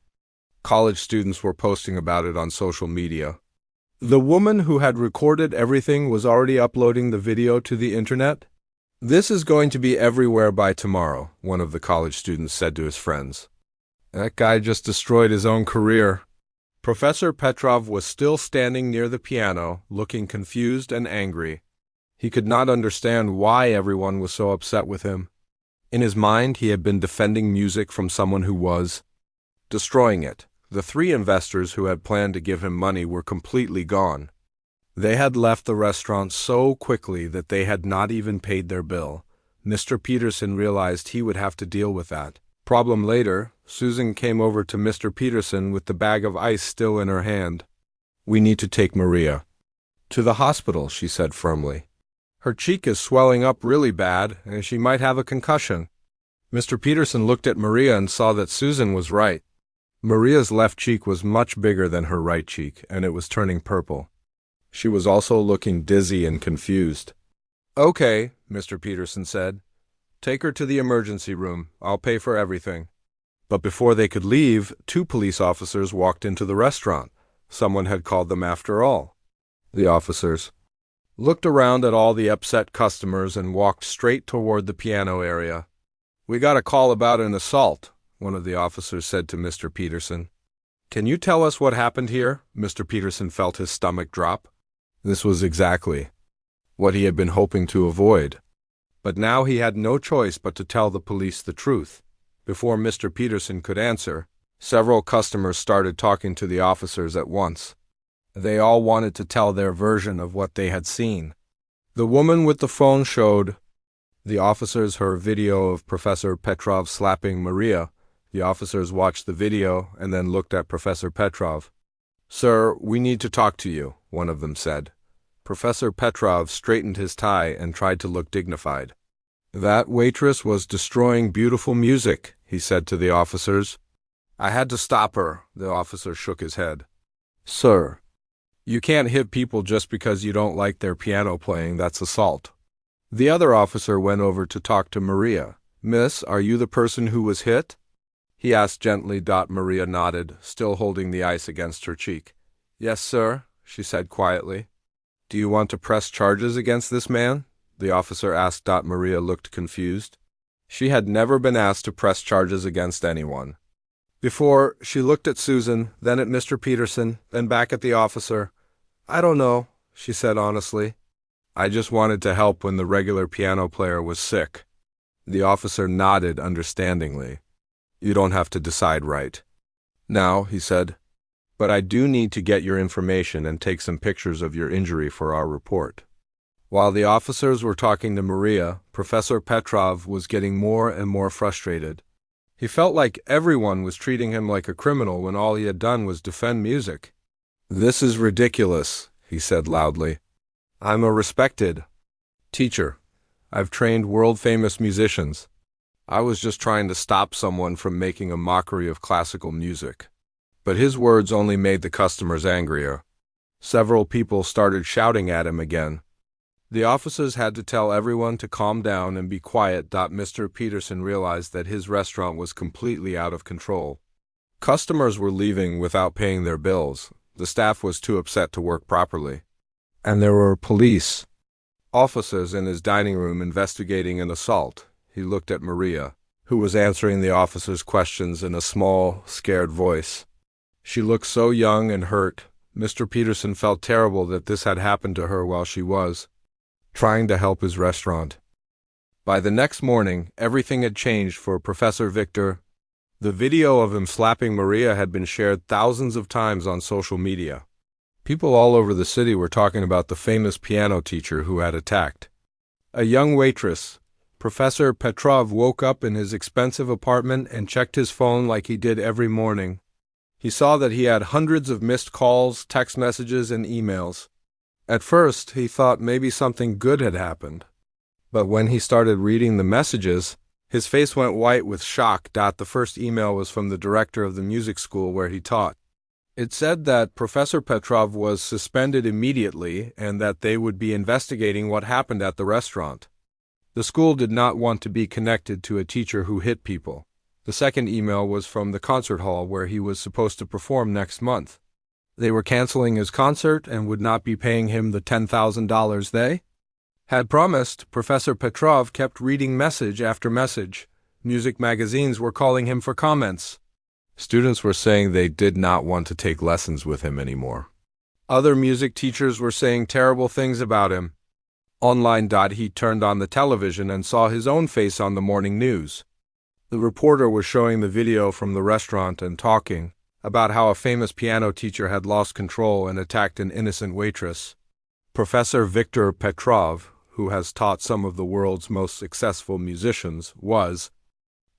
college students were posting about it on social media. The woman who had recorded everything was already uploading the video to the internet. This is going to be everywhere by tomorrow, one of the college students said to his friends. That guy just destroyed his own career. Professor Petrov was still standing near the piano, looking confused and angry. He could not understand why everyone was so upset with him. In his mind, he had been defending music from someone who was destroying it. The three investors who had planned to give him money were completely gone. They had left the restaurant so quickly that they had not even paid their bill. Mr. Peterson realized he would have to deal with that problem later. Susan came over to Mr. Peterson with the bag of ice still in her hand. We need to take Maria to the hospital, she said firmly. Her cheek is swelling up really bad, and she might have a concussion. Mr. Peterson looked at Maria and saw that Susan was right. Maria's left cheek was much bigger than her right cheek, and it was turning purple. She was also looking dizzy and confused. Okay, Mr. Peterson said. Take her to the emergency room. I'll pay for everything. But before they could leave, two police officers walked into the restaurant. Someone had called them after all. The officers looked around at all the upset customers and walked straight toward the piano area. We got a call about an assault, one of the officers said to Mr. Peterson. Can you tell us what happened here? Mr. Peterson felt his stomach drop. This was exactly what he had been hoping to avoid. But now he had no choice but to tell the police the truth. Before Mr. Peterson could answer, several customers started talking to the officers at once. They all wanted to tell their version of what they had seen. The woman with the phone showed the officers her video of Professor Petrov slapping Maria. The officers watched the video and then looked at Professor Petrov. Sir, we need to talk to you, one of them said. Professor Petrov straightened his tie and tried to look dignified. That waitress was destroying beautiful music, he said to the officers. I had to stop her, the officer shook his head. Sir, you can't hit people just because you don't like their piano playing, that's assault. The other officer went over to talk to Maria. Miss, are you the person who was hit? he asked gently. Maria nodded, still holding the ice against her cheek. Yes, sir, she said quietly. Do you want to press charges against this man? The officer asked. Maria looked confused. She had never been asked to press charges against anyone. Before, she looked at Susan, then at Mr. Peterson, then back at the officer. I don't know, she said honestly. I just wanted to help when the regular piano player was sick. The officer nodded understandingly. You don't have to decide right now, he said. But I do need to get your information and take some pictures of your injury for our report. While the officers were talking to Maria, Professor Petrov was getting more and more frustrated. He felt like everyone was treating him like a criminal when all he had done was defend music. This is ridiculous, he said loudly. I'm a respected teacher. I've trained world-famous musicians. I was just trying to stop someone from making a mockery of classical music. But his words only made the customers angrier. Several people started shouting at him again. The officers had to tell everyone to calm down and be quiet. Mr. Peterson realized that his restaurant was completely out of control. Customers were leaving without paying their bills. The staff was too upset to work properly. And there were police officers in his dining room investigating an assault. He looked at Maria, who was answering the officers' questions in a small, scared voice. She looked so young and hurt. Mr. Peterson felt terrible that this had happened to her while she was trying to help his restaurant. By the next morning, everything had changed for Professor Victor. The video of him slapping Maria had been shared thousands of times on social media. People all over the city were talking about the famous piano teacher who had attacked a young waitress. Professor Petrov woke up in his expensive apartment and checked his phone like he did every morning. He saw that he had hundreds of missed calls, text messages, and emails. At first, he thought maybe something good had happened. But when he started reading the messages, his face went white with shock. The first email was from the director of the music school where he taught. It said that Professor Petrov was suspended immediately and that they would be investigating what happened at the restaurant. The school did not want to be connected to a teacher who hit people. The second email was from the concert hall where he was supposed to perform next month. They were canceling his concert and would not be paying him the $10,000 they had promised. Professor Petrov kept reading message after message. Music magazines were calling him for comments. Students were saying they did not want to take lessons with him anymore. Other music teachers were saying terrible things about him. Online. He turned on the television and saw his own face on the morning news. The reporter was showing the video from the restaurant and talking about how a famous piano teacher had lost control and attacked an innocent waitress. Professor Victor Petrov, who has taught some of the world's most successful musicians, was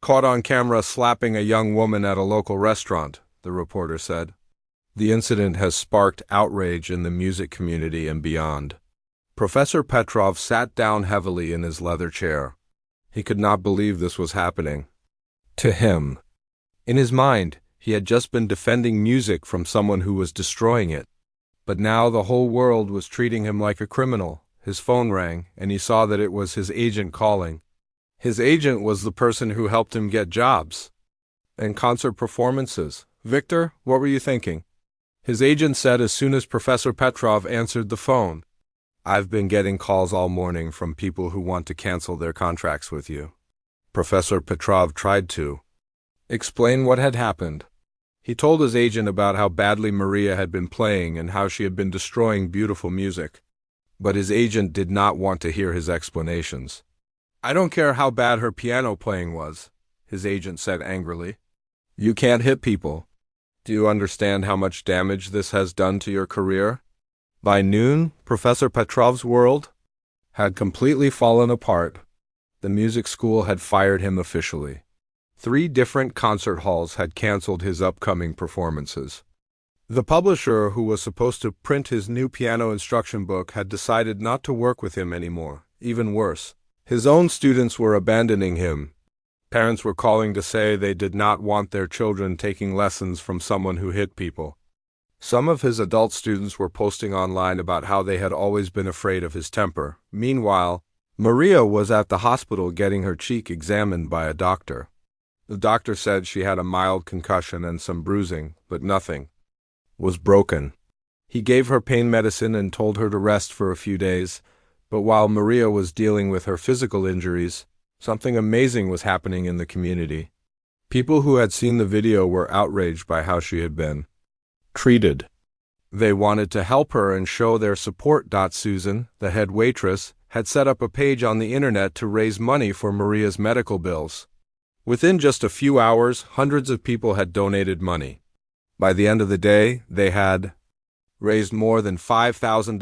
caught on camera slapping a young woman at a local restaurant, the reporter said. The incident has sparked outrage in the music community and beyond. Professor Petrov sat down heavily in his leather chair. He could not believe this was happening to him. In his mind, he had just been defending music from someone who was destroying it. But now the whole world was treating him like a criminal. His phone rang, and he saw that it was his agent calling. His agent was the person who helped him get jobs and concert performances. Victor, what were you thinking? His agent said as soon as Professor Petrov answered the phone. I've been getting calls all morning from people who want to cancel their contracts with you. Professor Petrov tried to explain what had happened. He told his agent about how badly Maria had been playing and how she had been destroying beautiful music. But his agent did not want to hear his explanations. I don't care how bad her piano playing was, his agent said angrily. You can't hit people. Do you understand how much damage this has done to your career? By noon, Professor Petrov's world had completely fallen apart. The music school had fired him officially. 3 different concert halls had canceled his upcoming performances. The publisher who was supposed to print his new piano instruction book had decided not to work with him anymore. Even worse, his own students were abandoning him. Parents were calling to say they did not want their children taking lessons from someone who hit people. Some of his adult students were posting online about how they had always been afraid of his temper. Meanwhile, Maria was at the hospital getting her cheek examined by a doctor. The doctor said she had a mild concussion and some bruising, but nothing was broken. He gave her pain medicine and told her to rest for a few days, but while Maria was dealing with her physical injuries, something amazing was happening in the community. People who had seen the video were outraged by how she had been treated. They wanted to help her and show their support. Susan, the head waitress, had set up a page on the internet to raise money for Maria's medical bills. Within just a few hours, hundreds of people had donated money. By the end of the day, they had raised more than $5,000.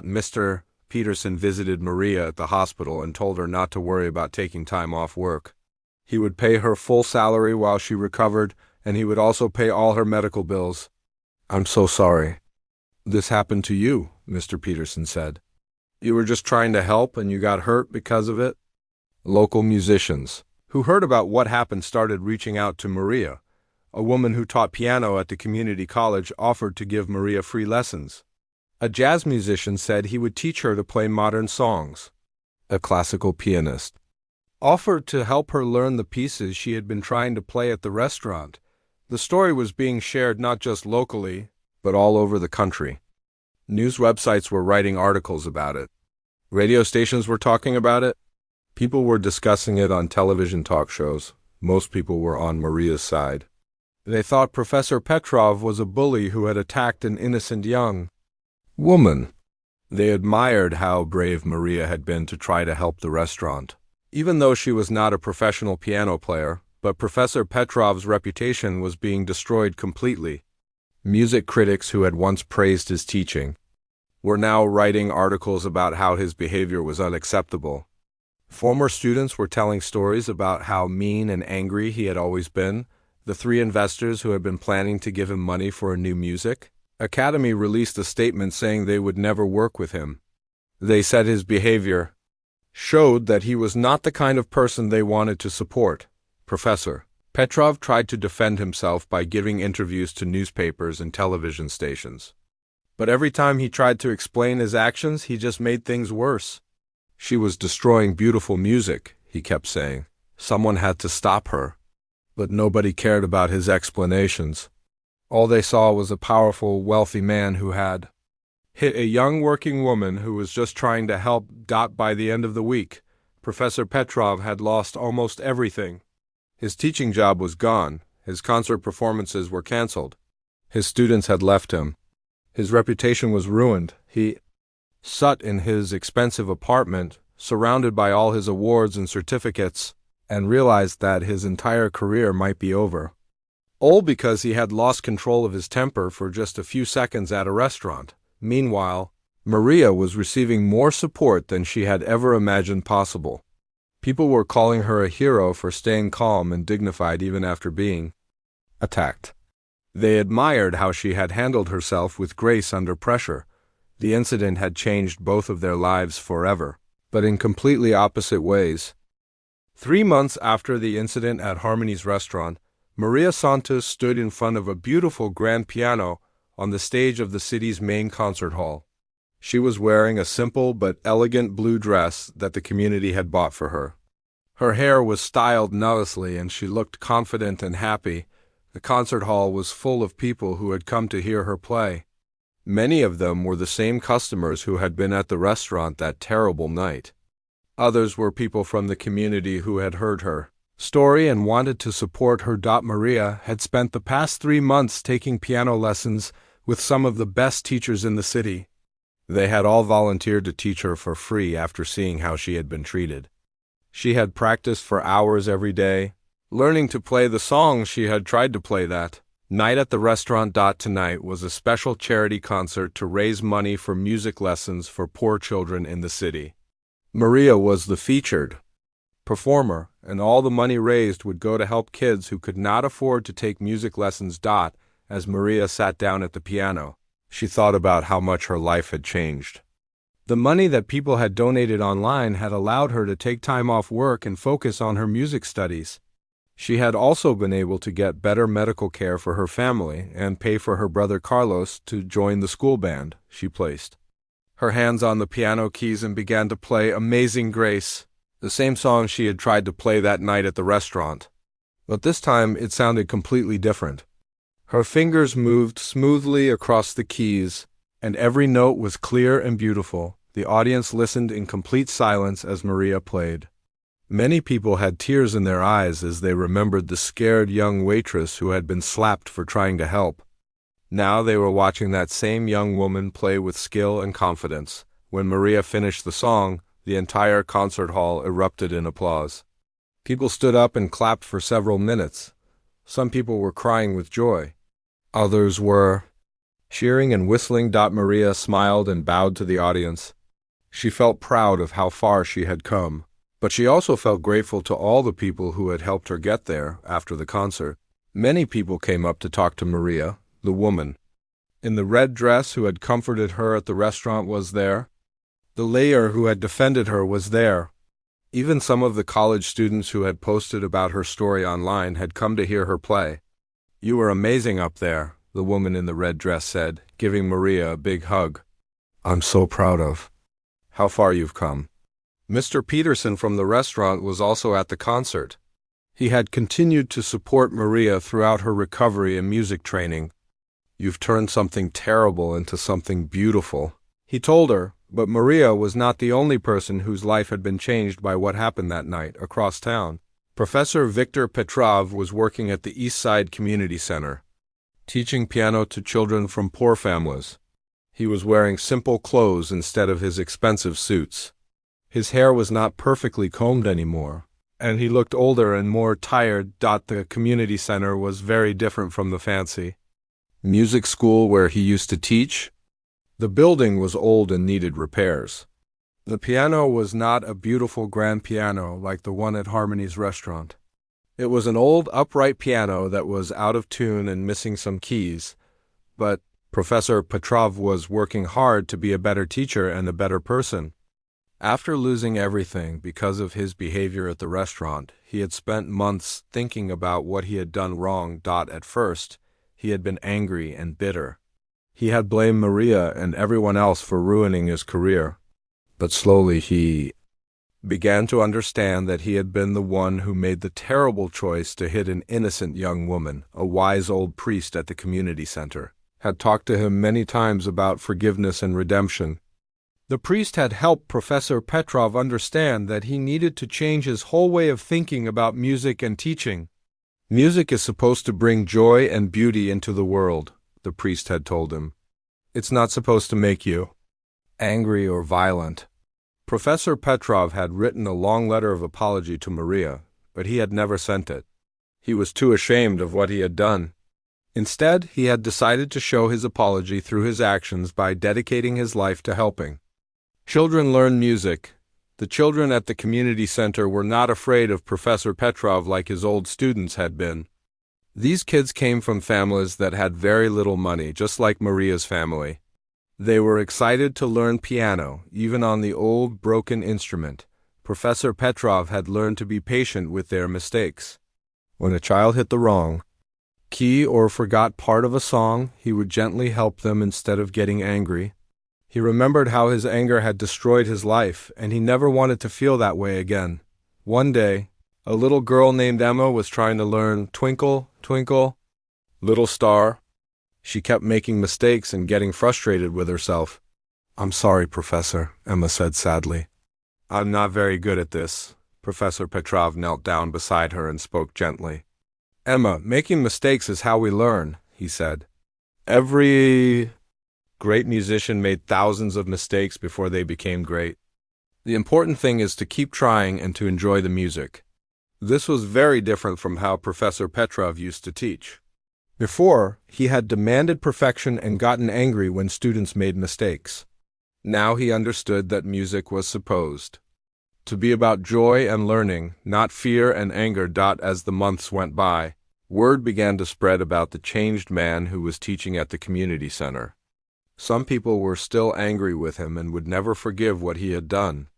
Mr. Peterson visited Maria at the hospital and told her not to worry about taking time off work. He would pay her full salary while she recovered, and he would also pay all her medical bills. "I'm so sorry this happened to you," Mr. Peterson said. "You were just trying to help and you got hurt because of it." Local musicians who heard about what happened started reaching out to Maria. A woman who taught piano at the community college offered to give Maria free lessons. A jazz musician said he would teach her to play modern songs. A classical pianist offered to help her learn the pieces she had been trying to play at the restaurant. The story was being shared not just locally, but all over the country. News websites were writing articles about it. Radio stations were talking about it. People were discussing it on television talk shows. Most people were on Maria's side. They thought Professor Petrov was a bully who had attacked an innocent young woman. They admired how brave Maria had been to try to help the restaurant. Even though she was not a professional piano player, but Professor Petrov's reputation was being destroyed completely. Music critics who had once praised his teaching were now writing articles about how his behavior was unacceptable. Former students were telling stories about how mean and angry he had always been. The three investors who had been planning to give him money for a new music academy released a statement saying they would never work with him. They said his behavior showed that he was not the kind of person they wanted to support. Professor Petrov tried to defend himself by giving interviews to newspapers and television stations. But every time he tried to explain his actions, he just made things worse. She was destroying beautiful music, he kept saying. Someone had to stop her. But nobody cared about his explanations. All they saw was a powerful, wealthy man who had hit a young working woman who was just trying to help. By the end of the week, Professor Petrov had lost almost everything. His teaching job was gone. His concert performances were canceled. His students had left him. His reputation was ruined. He sat in his expensive apartment, surrounded by all his awards and certificates, and realized that his entire career might be over. All because he had lost control of his temper for just a few seconds at a restaurant. Meanwhile, Maria was receiving more support than she had ever imagined possible. People were calling her a hero for staying calm and dignified even after being attacked. They admired how she had handled herself with grace under pressure. The incident had changed both of their lives forever, but in completely opposite ways. 3 months after the incident at Harmony's restaurant, Maria Santos stood in front of a beautiful grand piano on the stage of the city's main concert hall. She was wearing a simple but elegant blue dress that the community had bought for her. Her hair was styled nicely and she looked confident and happy. The concert hall was full of people who had come to hear her play. Many of them were the same customers who had been at the restaurant that terrible night. Others were people from the community who had heard her story and wanted to support her. Maria had spent the past 3 months taking piano lessons with some of the best teachers in the city. They had all volunteered to teach her for free after seeing how she had been treated. She had practiced for hours every day, learning to play the songs she had tried to play that night at the restaurant. Tonight was a special charity concert to raise money for music lessons for poor children in the city. Maria was the featured performer, and all the money raised would go to help kids who could not afford to take music lessons. As Maria sat down at the piano, she thought about how much her life had changed. The money that people had donated online had allowed her to take time off work and focus on her music studies. She had also been able to get better medical care for her family and pay for her brother Carlos to join the school band. She placed her hands on the piano keys and began to play Amazing Grace, the same song she had tried to play that night at the restaurant. But this time it sounded completely different. Her fingers moved smoothly across the keys, and every note was clear and beautiful. The audience listened in complete silence as Maria played. Many people had tears in their eyes as they remembered the scared young waitress who had been slapped for trying to help. Now they were watching that same young woman play with skill and confidence. When Maria finished the song, the entire concert hall erupted in applause. People stood up and clapped for several minutes. Some people were crying with joy. Others were cheering and whistling. Maria smiled and bowed to the audience. She felt proud of how far she had come, but she also felt grateful to all the people who had helped her get there after the concert. Many people came up to talk to Maria, the woman in the red dress who had comforted her at the restaurant was there. The lawyer who had defended her was there. Even some of the college students who had posted about her story online had come to hear her play. "You were amazing up there," the woman in the red dress said, giving Maria a big hug. "I'm so proud of how far you've come." Mr. Peterson from the restaurant was also at the concert. He had continued to support Maria throughout her recovery and music training. "You've turned something terrible into something beautiful," he told her, but Maria was not the only person whose life had been changed by what happened that night across town. Professor Viktor Petrov was working at the East Side Community Center, teaching piano to children from poor families. He was wearing simple clothes instead of his expensive suits. His hair was not perfectly combed anymore, and he looked older and more tired. The community center was very different from the fancy music school where he used to teach. The building was old and needed repairs. The piano was not a beautiful grand piano like the one at Harmony's restaurant. It was an old upright piano that was out of tune and missing some keys, but Professor Petrov was working hard to be a better teacher and a better person. After losing everything because of his behavior at the restaurant, he had spent months thinking about what he had done wrong. At first, he had been angry and bitter. He had blamed Maria and everyone else for ruining his career. But slowly he began to understand that he had been the one who made the terrible choice to hit an innocent young woman. A wise old priest at the community center had talked to him many times about forgiveness and redemption. The priest had helped Professor Petrov understand that he needed to change his whole way of thinking about music and teaching. "Music is supposed to bring joy and beauty into the world," the priest had told him. "It's not supposed to make you angry or violent." Professor Petrov had written a long letter of apology to Maria, but he had never sent it. He was too ashamed of what he had done. Instead, he had decided to show his apology through his actions by dedicating his life to helping children learn music. The children at the community center were not afraid of Professor Petrov like his old students had been. These kids came from families that had very little money, just like Maria's family. They were excited to learn piano, even on the old, broken instrument. Professor Petrov had learned to be patient with their mistakes. When a child hit the wrong key or forgot part of a song, he would gently help them instead of getting angry. He remembered how his anger had destroyed his life, and he never wanted to feel that way again. One day, a little girl named Emma was trying to learn "Twinkle, Twinkle, Little Star." She kept making mistakes and getting frustrated with herself. "I'm sorry, Professor," Emma said sadly. "I'm not very good at this." Professor Petrov knelt down beside her and spoke gently. "Emma, making mistakes is how we learn," he said. "Every great musician made thousands of mistakes before they became great. The important thing is to keep trying and to enjoy the music." This was very different from how Professor Petrov used to teach. Before, he had demanded perfection and gotten angry when students made mistakes. Now he understood that music was supposed to be about joy and learning, not fear and anger. As the months went by, word began to spread about the changed man who was teaching at the community center. Some people were still angry with him and would never forgive what he had done.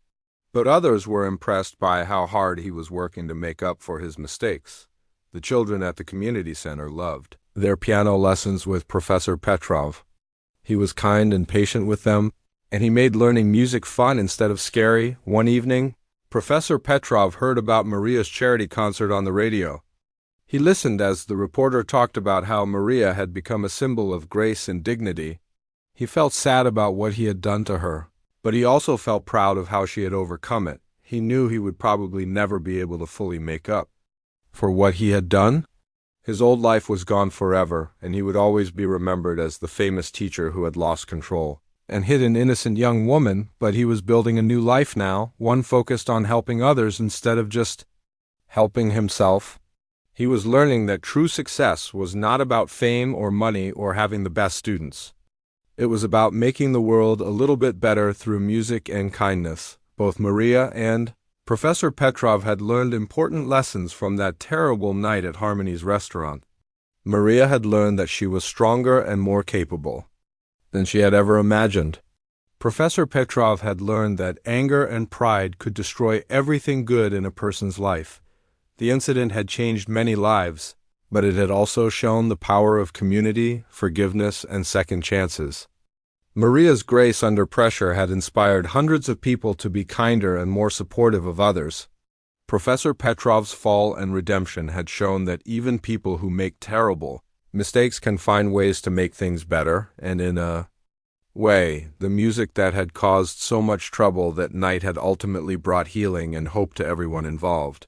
But others were impressed by how hard he was working to make up for his mistakes. The children at the community center loved their piano lessons with Professor Petrov. He was kind and patient with them, and he made learning music fun instead of scary. One evening, Professor Petrov heard about Maria's charity concert on the radio. He listened as the reporter talked about how Maria had become a symbol of grace and dignity. He felt sad about what he had done to her, but he also felt proud of how she had overcome it. He knew he would probably never be able to fully make up for what he had done. His old life was gone forever, and he would always be remembered as the famous teacher who had lost control and hit an innocent young woman, but he was building a new life now, one focused on helping others instead of just helping himself. He was learning that true success was not about fame or money or having the best students. It was about making the world a little bit better through music and kindness. Both Maria and Professor Petrov had learned important lessons from that terrible night at Harmony's restaurant. Maria had learned that she was stronger and more capable than she had ever imagined. Professor Petrov had learned that anger and pride could destroy everything good in a person's life. The incident had changed many lives, but it had also shown the power of community, forgiveness, and second chances. Maria's grace under pressure had inspired hundreds of people to be kinder and more supportive of others. Professor Petrov's fall and redemption had shown that even people who make terrible mistakes can find ways to make things better, and in a way, the music that had caused so much trouble that night had ultimately brought healing and hope to everyone involved.